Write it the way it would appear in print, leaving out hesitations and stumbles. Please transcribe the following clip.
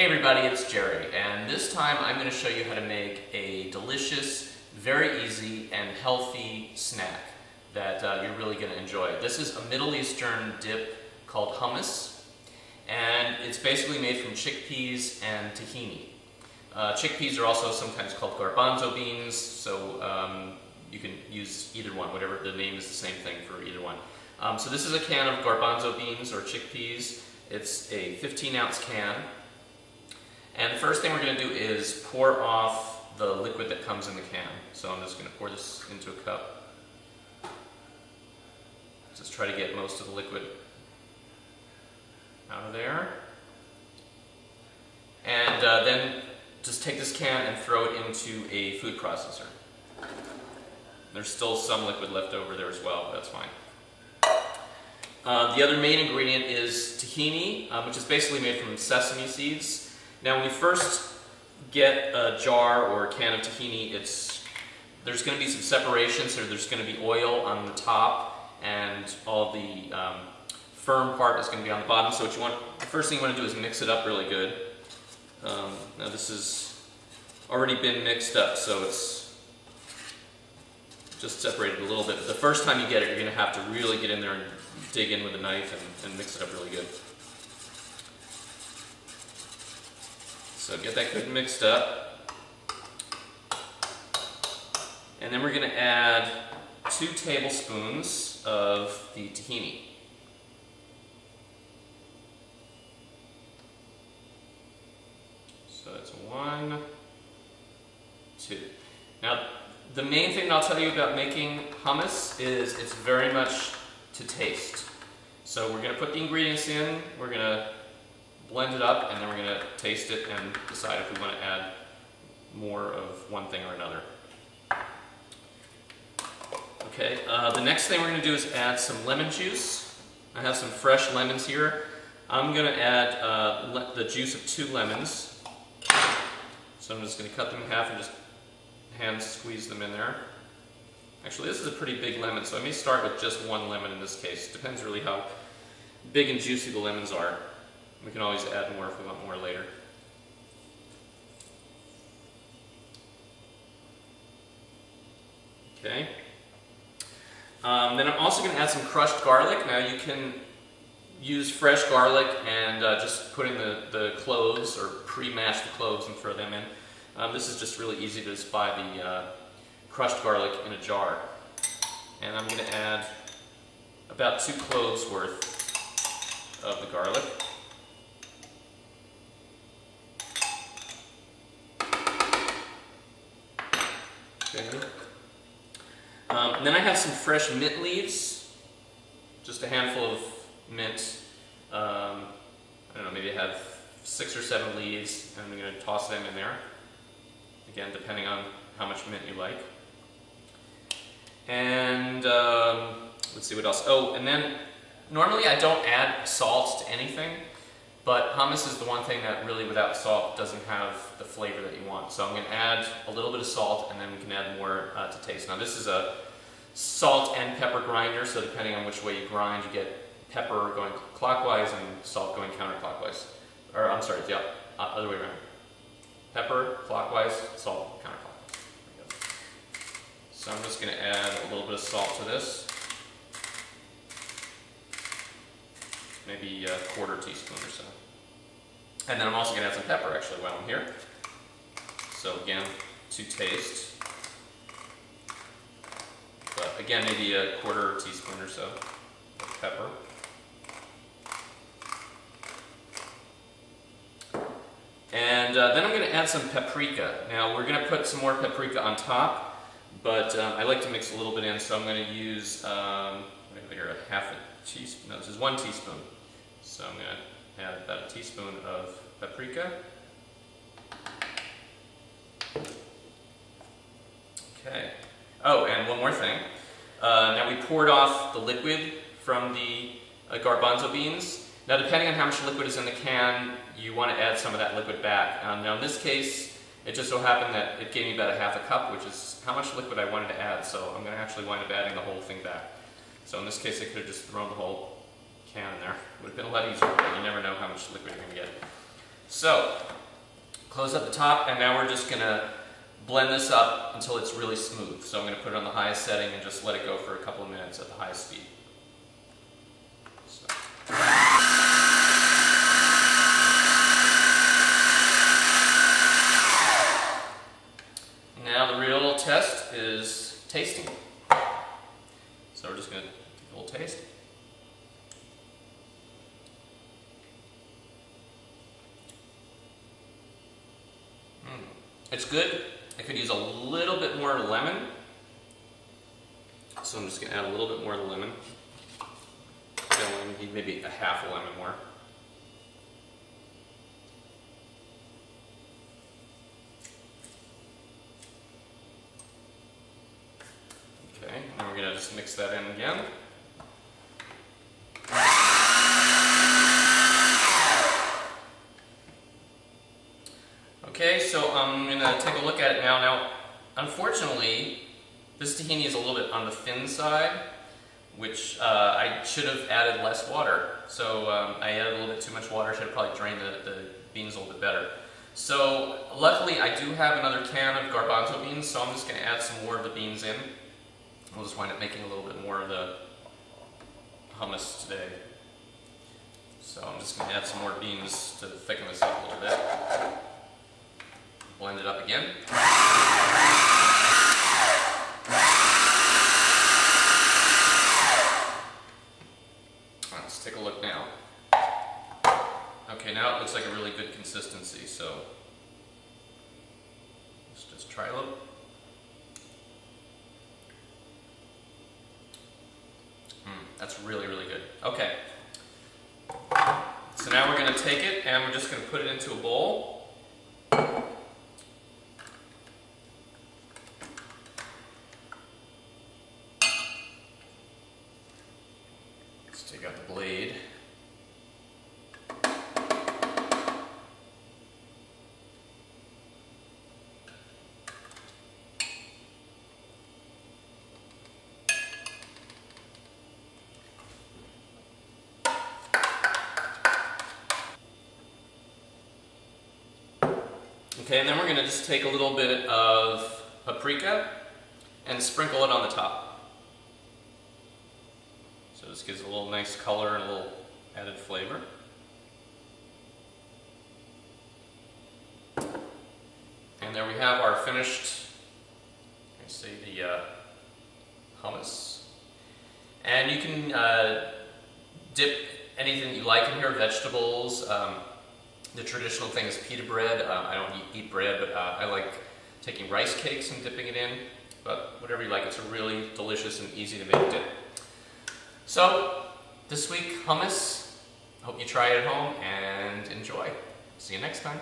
Hey everybody, it's Jerry, and this time I'm going to show you how to make a delicious, very easy, and healthy snack that you're really going to enjoy. This is a Middle Eastern dip called hummus, and it's basically made from chickpeas and tahini. Chickpeas are also sometimes called garbanzo beans, so you can use either one, whatever the name is the same thing for either one. So this is a can of garbanzo beans or chickpeas. It's a 15-ounce can. And the first thing we're going to do is pour off the liquid that comes in the can. So I'm just going to pour this into a cup. Just try to get most of the liquid out of there. And then just take this can and throw it into a food processor. There's still some liquid left over there as well, but that's fine. The other main ingredient is tahini, which is basically made from sesame seeds. Now when you first get a jar or a can of tahini, there's going to be some separation, so there's going to be oil on the top and all the firm part is going to be on the bottom. So the first thing you want to do is mix it up really good. Now this has already been mixed up, so it's just separated a little bit. But the first time you get it, you're going to have to really get in there and dig in with a knife and mix it up really good. So get that good mixed up. And then we're going to add 2 tablespoons of the tahini. So that's 1, 2. Now the main thing I'll tell you about making hummus is it's very much to taste. So we're going to put the ingredients in, we're going to blend it up, and then we're going to taste it and decide if we want to add more of one thing or another. Okay, the next thing we're going to do is add some lemon juice. I have some fresh lemons here. I'm going to add the juice of 2 lemons. So I'm just going to cut them in half and just hand squeeze them in there. Actually, this is a pretty big lemon, so I may start with just 1 lemon in this case. Depends really how big and juicy the lemons are. We can always add more if we want more later. Okay. Then I'm also going to add some crushed garlic. Now you can use fresh garlic and just put in the cloves or pre-mash the cloves and throw them in. This is just really easy to just buy the crushed garlic in a jar. And I'm going to add about 2 cloves worth of the garlic. Okay. And then I have some fresh mint leaves, just a handful of mint. I don't know, maybe I have 6 or 7 leaves, and I'm going to toss them in there. Again, depending on how much mint you like. And let's see what else. Oh, and then normally I don't add salt to anything, but hummus is the one thing that really without salt doesn't have the flavor that you want. So I'm going to add a little bit of salt, and then we can add more to taste. Now this is a salt and pepper grinder, so depending on which way you grind, you get pepper going clockwise and salt going counterclockwise. Or I'm sorry, yeah, other way around. Pepper clockwise, salt counterclockwise. There we go. So I'm just going to add a little bit of salt to this. Maybe a 1/4 teaspoon or so. And then I'm also going to add some pepper actually while I'm here. So again, to taste. But again, maybe a 1/4 teaspoon or so of pepper. And then I'm going to add some paprika. Now we're going to put some more paprika on top, but I like to mix a little bit in, so I'm going to use here, a 1/2 teaspoon. No, this is 1 teaspoon. So I'm going to add about a teaspoon of paprika. Okay. Oh, and one more thing. Now we poured off the liquid from the garbanzo beans. Now depending on how much liquid is in the can, you want to add some of that liquid back. Now in this case, it just so happened that it gave me about a 1/2 cup, which is how much liquid I wanted to add. So I'm going to actually wind up adding the whole thing back. So in this case, I could have just thrown the whole can in there. It would have been a lot easier, but you never know how much liquid you're going to get. So, close up the top, and now we're just going to blend this up until it's really smooth. So I'm going to put it on the highest setting and just let it go for a couple of minutes at the highest speed. So. Now the real test is tasting. So we're just going to take a little taste. It's good. I could use a little bit more lemon. So I'm just going to add a little bit more lemon. I need maybe a half a lemon more. Okay, and we're going to just mix that in again. Okay, so I'm going to take a look at it now. Now, unfortunately, this tahini is a little bit on the thin side, which I should have added less water. So I added a little bit too much water. Should have probably drained the beans a little bit better. So luckily, I do have another can of garbanzo beans, so I'm just going to add some more of the beans in. We'll just wind up making a little bit more of the hummus today. So I'm just going to add some more beans to thicken this up a little bit. Blend it up again. Let's take a look now. Okay, now it looks like a really good consistency, so let's just try a little. That's really, really good. Okay. So now we're going to take it and we're just going to put it into a bowl. Take out the blade. Okay, and then we're going to just take a little bit of paprika and sprinkle it on the top. So this gives a little nice color and a little added flavor. And there we have our finished, the hummus. And you can dip anything you like in here, vegetables. The traditional thing is pita bread. I don't eat bread, but I like taking rice cakes and dipping it in. But whatever you like, it's a really delicious and easy to make dip. So, this week, hummus. Hope you try it at home and enjoy. See you next time.